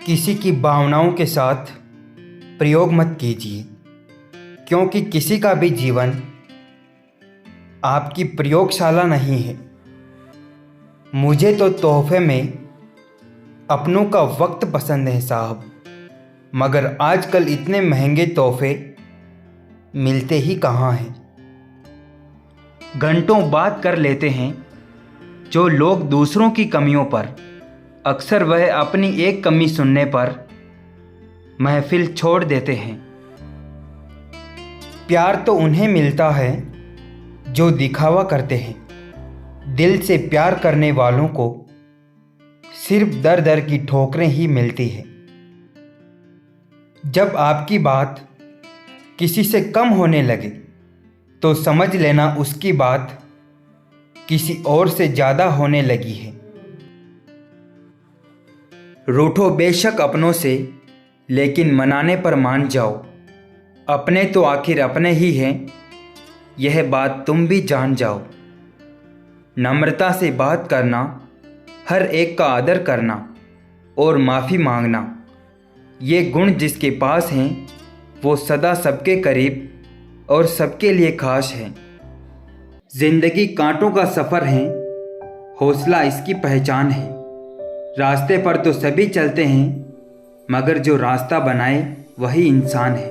किसी की भावनाओं के साथ प्रयोग मत कीजिए, क्योंकि किसी का भी जीवन आपकी प्रयोगशाला नहीं है। मुझे तो तोहफे में अपनों का वक्त पसंद है साहब, मगर आजकल इतने महंगे तोहफे मिलते ही कहाँ हैं। घंटों बात कर लेते हैं जो लोग दूसरों की कमियों पर, अक्सर वह अपनी एक कमी सुनने पर महफिल छोड़ देते हैं। प्यार तो उन्हें मिलता है जो दिखावा करते हैं। दिल से प्यार करने वालों को सिर्फ दर दर की ठोकरें ही मिलती है। जब आपकी बात किसी से कम होने लगे तो समझ लेना उसकी बात किसी और से ज़्यादा होने लगी है। रूठो बेशक अपनों से, लेकिन मनाने पर मान जाओ। अपने तो आखिर अपने ही हैं, यह बात तुम भी जान जाओ। नम्रता से बात करना, हर एक का आदर करना और माफ़ी मांगना, ये गुण जिसके पास हैं वो सदा सबके करीब और सबके लिए खास है। जिंदगी कांटों का सफ़र है, हौसला इसकी पहचान है। रास्ते पर तो सभी चलते हैं, मगर जो रास्ता बनाए वही इंसान है।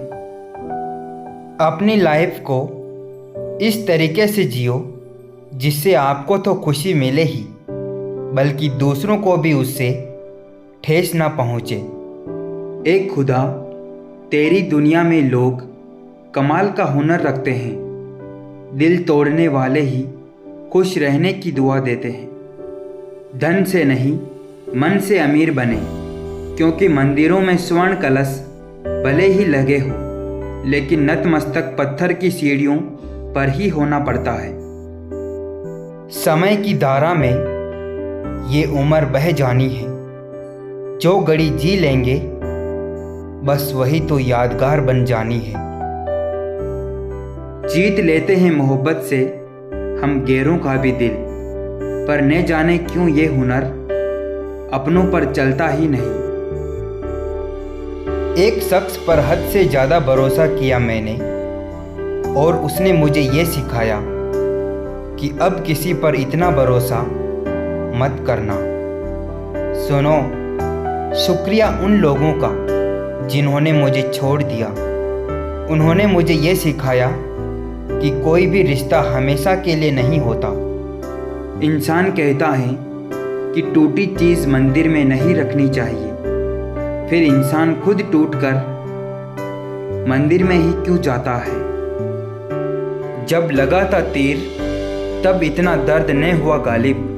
अपनी लाइफ को इस तरीके से जियो जिससे आपको तो खुशी मिले ही, बल्कि दूसरों को भी उससे ठेस ना पहुँचे। एक खुदा, तेरी दुनिया में लोग कमाल का हुनर रखते हैं। दिल तोड़ने वाले ही खुश रहने की दुआ देते हैं। धन से नहीं, मन से अमीर बने, क्योंकि मंदिरों में स्वर्ण कलश भले ही लगे हो, लेकिन नतमस्तक पत्थर की सीढ़ियों पर ही होना पड़ता है। समय की धारा में ये उम्र बह जानी है। जो घड़ी जी लेंगे बस वही तो यादगार बन जानी है। जीत लेते हैं मोहब्बत से हम गैरों का भी दिल, पर न जाने क्यों ये हुनर अपनों पर चलता ही नहीं। एक शख्स पर हद से ज़्यादा भरोसा किया मैंने, और उसने मुझे ये सिखाया कि अब किसी पर इतना भरोसा मत करना। सुनो, शुक्रिया उन लोगों का जिन्होंने मुझे छोड़ दिया। उन्होंने मुझे ये सिखाया कि कोई भी रिश्ता हमेशा के लिए नहीं होता। इंसान कहता है कि टूटी चीज़ मंदिर में नहीं रखनी चाहिए, फिर इंसान खुद टूटकर मंदिर में ही क्यों जाता है। जब लगा था तीर तब इतना दर्द न हुआ गालिब।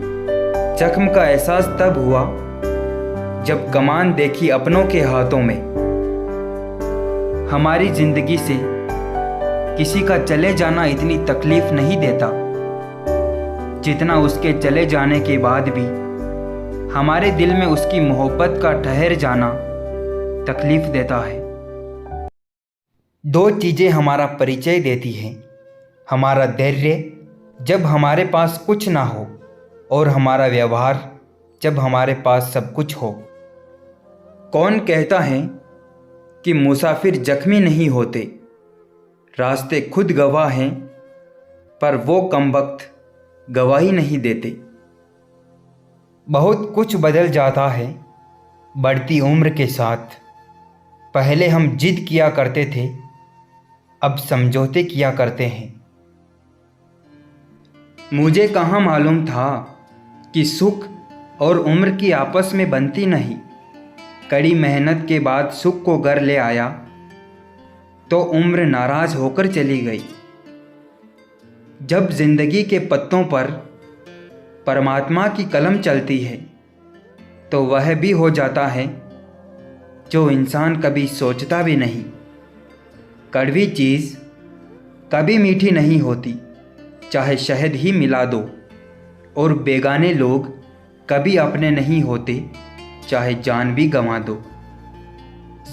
जख्म का एहसास तब हुआ जब कमान देखी अपनों के हाथों में। हमारी जिंदगी से किसी का चले जाना इतनी तकलीफ नहीं देता जितना उसके चले जाने के बाद भी हमारे दिल में उसकी मोहब्बत का ठहर जाना तकलीफ देता है। दो चीज़ें हमारा परिचय देती हैं, हमारा धैर्य जब हमारे पास कुछ ना हो, और हमारा व्यवहार जब हमारे पास सब कुछ हो। कौन कहता है कि मुसाफिर जख्मी नहीं होते, रास्ते खुद गवाह हैं, पर वो कमबख्त गवाही नहीं देते। बहुत कुछ बदल जाता है बढ़ती उम्र के साथ। पहले हम जिद किया करते थे, अब समझौते किया करते हैं। मुझे कहाँ मालूम था कि सुख और उम्र की आपस में बनती नहीं। कड़ी मेहनत के बाद सुख को घर ले आया तो उम्र नाराज होकर चली गई। जब जिंदगी के पत्तों पर परमात्मा की कलम चलती है तो वह भी हो जाता है जो इंसान कभी सोचता भी नहीं। कड़वी चीज़ कभी मीठी नहीं होती, चाहे शहद ही मिला दो, और बेगाने लोग कभी अपने नहीं होते, चाहे जान भी गंवा दो।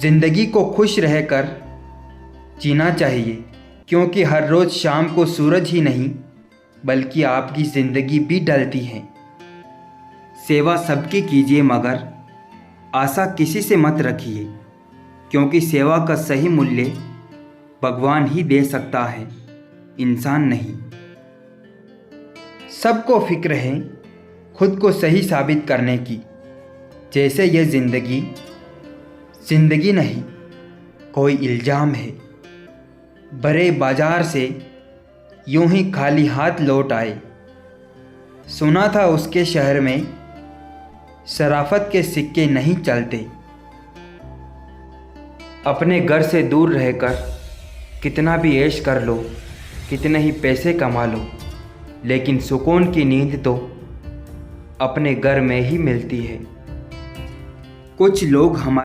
जिंदगी को खुश रहकर जीना चाहिए, क्योंकि हर रोज़ शाम को सूरज ही नहीं बल्कि आपकी ज़िंदगी भी ढलती है। सेवा सबकी कीजिए, मगर आशा किसी से मत रखिए, क्योंकि सेवा का सही मूल्य भगवान ही दे सकता है, इंसान नहीं। सबको फिक्र है खुद को सही साबित करने की, जैसे ये जिंदगी नहीं कोई इल्ज़ाम है। भरे बाजार से यूं ही खाली हाथ लौट आए। सुना था उसके शहर में शराफत के सिक्के नहीं चलते। अपने घर से दूर रहकर कितना भी ऐश कर लो, कितने ही पैसे कमा लो, लेकिन सुकून की नींद तो अपने घर में ही मिलती है। कुछ लोग हमारे